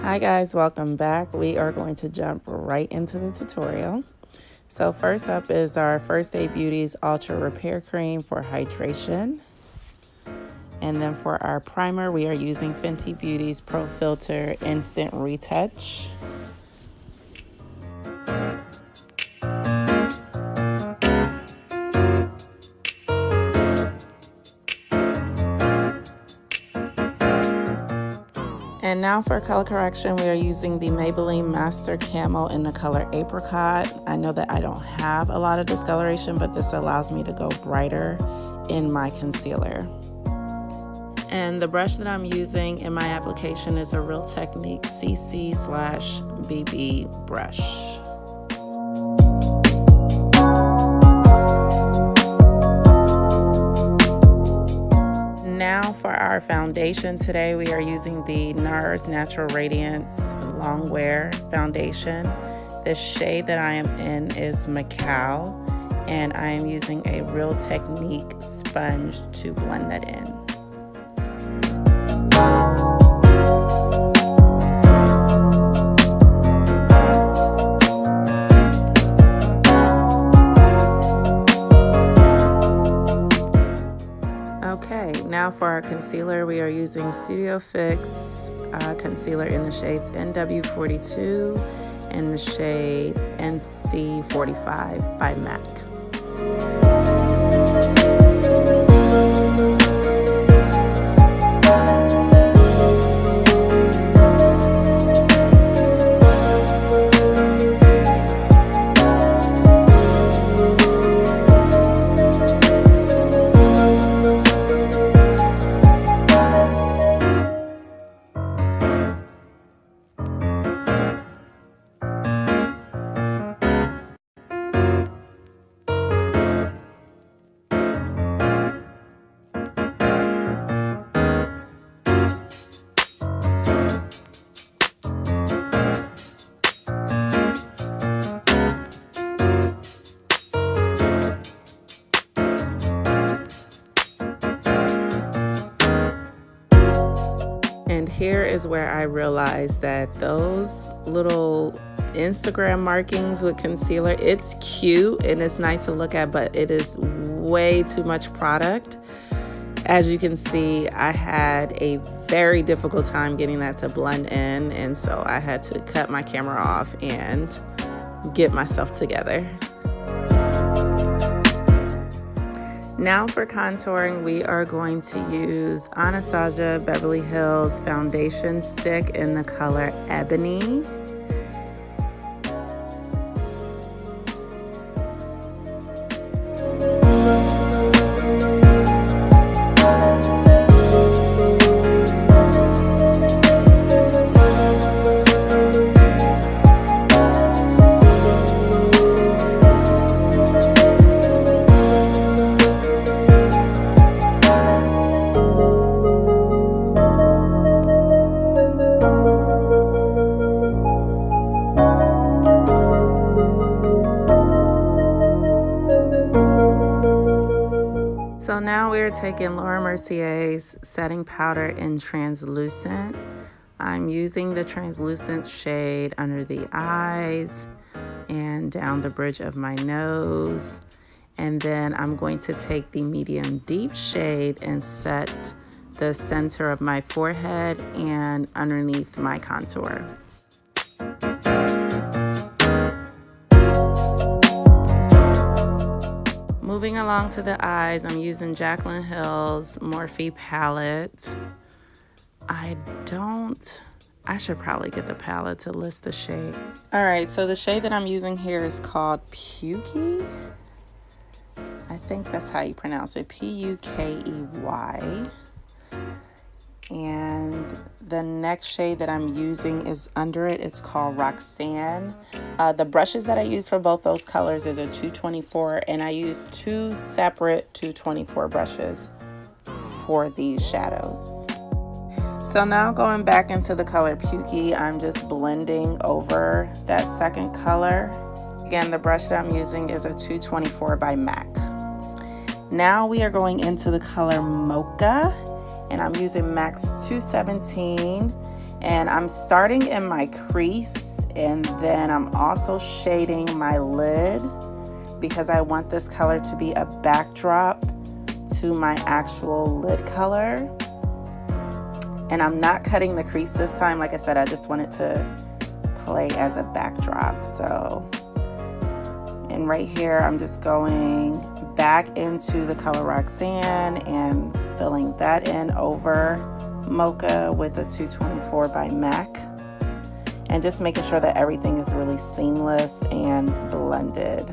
Hi guys, welcome back. We are going to jump right into the tutorial. So first up is our First Aid Beauty's Ultra Repair Cream for hydration. And then for our primer, we are using Fenty Beauty's Pro Filter Instant Retouch. And now for color correction, we are using the Maybelline Master Camo in the color Apricot. I know that I don't have a lot of discoloration, but this allows me to go brighter in my concealer. And the brush that I'm using in my application is a Real Technique CC/BB brush. Now for our foundation today, we are using the NARS Natural Radiance Long Wear Foundation. The shade that I am in is Macao, and I am using a Real Technique sponge to blend that in. Okay, now for our concealer, we are using Studio Fix concealer in the shades NW42 and the shade NC45 by MAC. And here is where I realized that those little Instagram markings with concealer, it's cute and it's nice to look at, but it is way too much product. As you can see, I had a very difficult time getting that to blend in, and so I had to cut my camera off and get myself together. Now for contouring, we are going to use Anastasia Beverly Hills Foundation Stick in the color Ebony. So now we're taking Laura Mercier's setting powder in translucent. I'm using the translucent shade under the eyes and down the bridge of my nose. And then I'm going to take the medium deep shade and set the center of my forehead and underneath my contour. Moving along to the eyes, I'm using Jaclyn Hill's Morphe palette. I should probably get the palette to list the shade. All right, so the shade that I'm using here is called Pukey. I think that's how you pronounce it, P-U-K-E-Y. And the next shade that I'm using is under it. It's called Roxanne. The brushes that I use for both those colors is a 224, and I use two separate 224 brushes for these shadows. So now going back into the color Pukey, I'm just blending over that second color. Again, the brush that I'm using is a 224 by MAC. Now we are going into the color Mocha, and I'm using MAC's 217, And I'm starting in my crease, and then I'm also shading my lid because I want this color to be a backdrop to my actual lid color. And I'm not cutting the crease this time. Like I said, I just want it to play as a backdrop. So, and right here, I'm just going back into the color Roxanne and filling that in over Mocha with a 224 by MAC, and just making sure that everything is really seamless and blended.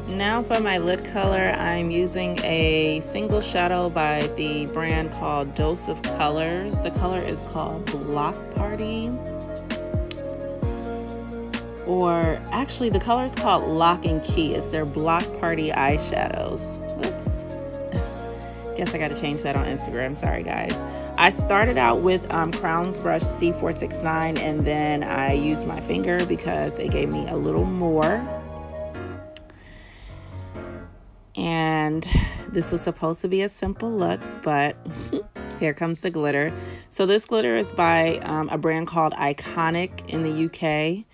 Now for my lid color, I'm using a single shadow by the brand called Dose of Colors. The color is called Block Party. Or actually the color is called Lock and Key. It's their Block Party eyeshadows. Whoops. Guess I got to change that on Instagram. Sorry guys. I started out with Crown's brush C469, and then I used my finger because it gave me a little more. And this was supposed to be a simple look, but here comes the glitter. So this glitter is by a brand called Iconic in the UK.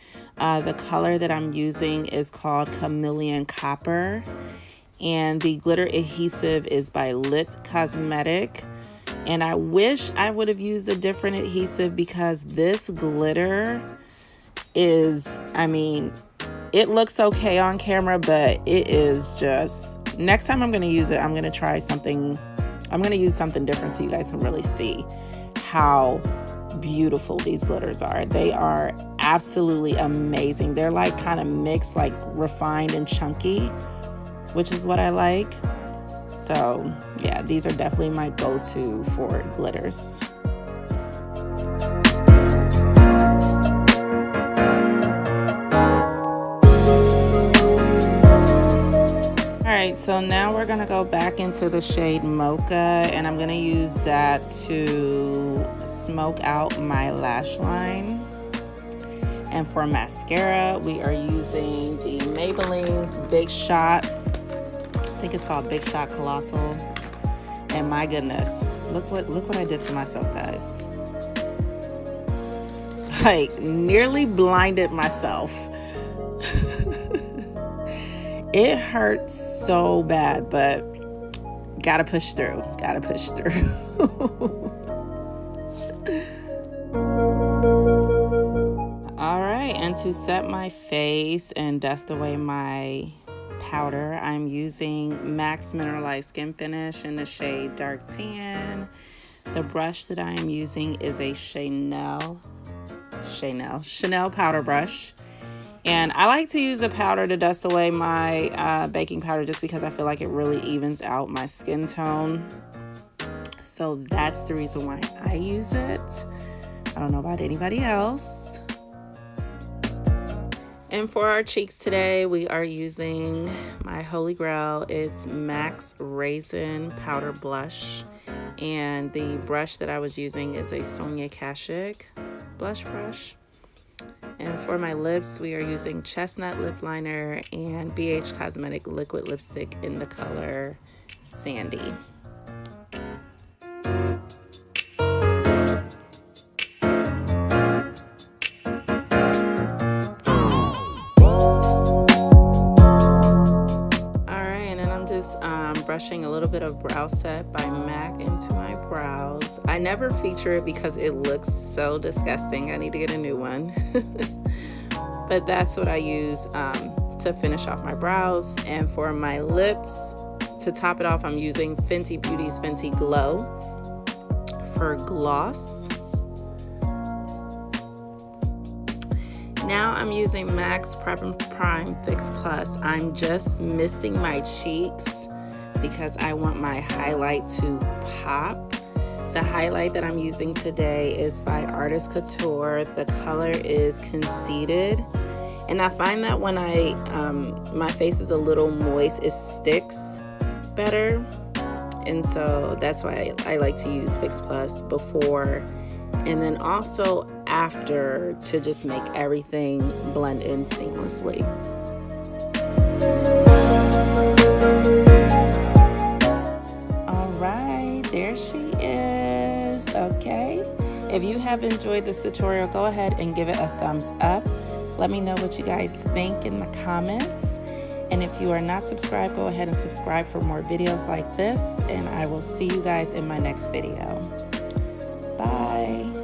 The color that I'm using is called Chameleon Copper, and the glitter adhesive is by Lit Cosmetic. And I wish I would have used a different adhesive because this glitter is, I mean, it looks okay on camera, but it is just, next time I'm going to use it, I'm going to try something, I'm going to use something different so you guys can really see how beautiful these glitters are. They are absolutely amazing. They're like kind of mixed, like refined and chunky, which is what I like. So yeah, these are definitely my go-to for glitters. Alright, so now we're going to go back into the shade Mocha, and I'm going to use that to smoke out my lash line. And for mascara, we are using the Maybelline's Big Shot. I think it's called Big Shot Colossal. And my goodness, look what I did to myself, guys. Like, nearly blinded myself. It hurts so bad, but gotta push through. Gotta push through. All right, and to set my face and dust away my powder, I'm using MAC's Mineralized Skin Finish in the shade Dark Tan. The brush that I am using is a Chanel powder brush. And I like to use a powder to dust away my baking powder just because I feel like it really evens out my skin tone. So that's the reason why I use it. I don't know about anybody else. And for our cheeks today, we are using my Holy Grail. It's MAC's Raisin Powder Blush. And the brush that I was using is a Sonia Kashuk blush brush. And for my lips, we are using Chestnut Lip Liner and BH Cosmetic Liquid Lipstick in the color Sandy. Brushing a little bit of Brow Set by MAC into my brows. I never feature it because it looks so disgusting. I need to get a new one. But that's what I use to finish off my brows. And for my lips, to top it off, I'm using Fenty Beauty's Fenty Glow for gloss. Now I'm using MAC's Prep and Prime Fix Plus. I'm just misting my cheeks because I want my highlight to pop. The highlight that I'm using today is by Artist Couture. The color is Conceited. And I find that when my face is a little moist, it sticks better. And so that's why I like to use Fix Plus before and then also after to just make everything blend in seamlessly. brushes. Okay, if you have enjoyed this tutorial, go ahead and give it a thumbs up. Let me know what you guys think in the comments. And if you are not subscribed, go ahead and subscribe for more videos like this. And I will see you guys in my next video. Bye.